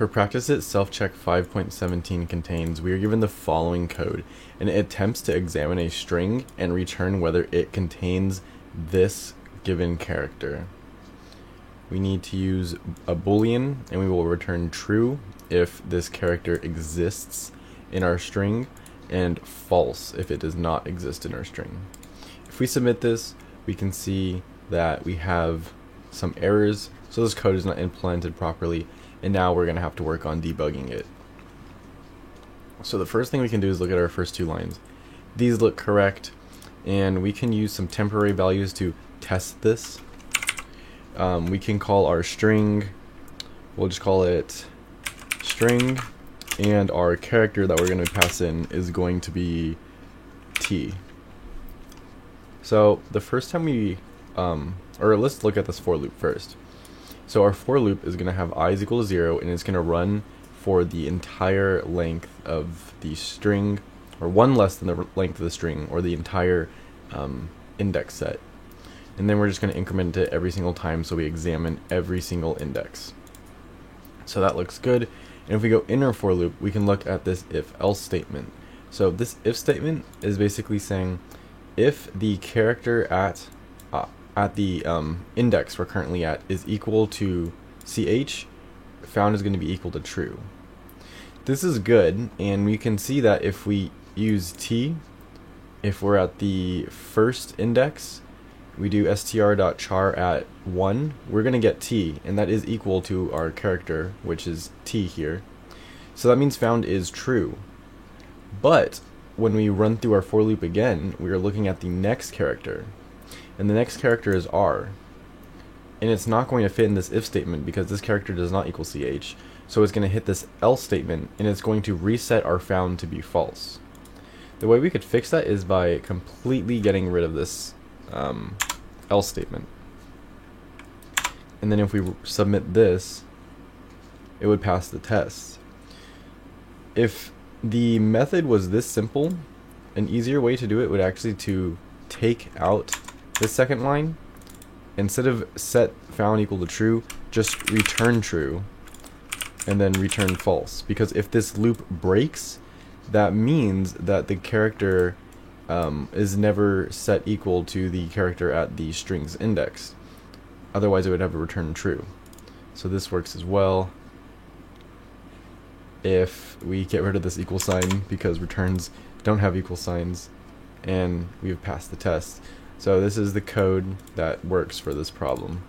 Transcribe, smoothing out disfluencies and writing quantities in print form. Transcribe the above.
For practice it, self-check 5.17 contains, we are given the following code, and it attempts to examine a string and return whether it contains this given character. We need to use a boolean, and we will return true if this character exists in our string, and false if it does not exist in our string. If we submit this, we can see that we have some errors, so this code is not implemented properly, and now we're going to have to work on debugging it. So the first thing we can do is look at our first two lines. These look correct, and we can use some temporary values to test this. We can call our string, we'll just call it string, and our character that we're going to pass in is going to be t. So the first time we, or let's look at this for loop first. So our for loop is going to have I is equal to 0, and it's going to run for the entire length of the string, or one less than the length of the string, or the entire index set. And then we're just going to increment it every single time, so we examine every single index. So that looks good. And if we go in our for loop, we can look at this if-else statement. So this if statement is basically saying if the character at the index we're currently at is equal to ch, found is going to be equal to true. This is good, and we can see that if we use t, if we're at the first index, we do str.char at 1, we're going to get t, and that is equal to our character, which is t here. So that means found is true. But when we run through our for loop again, we are looking at the next character, and the next character is r, and it's not going to fit in this if statement because this character does not equal ch, so it's going to hit this else statement, and it's going to reset our found to be false. The way we could fix that is by completely getting rid of this else statement, and then if we submit this, it would pass the test. If the method was this simple, an easier way to do it would actually to take out this second line. Instead of set found equal to true, just return true and then return false, because if this loop breaks, that means that the character is never set equal to the character at the string's index. Otherwise it would have a return true. So this works as well if we get rid of this equal sign, because returns don't have equal signs, and we have passed the test. So this is the code that works for this problem.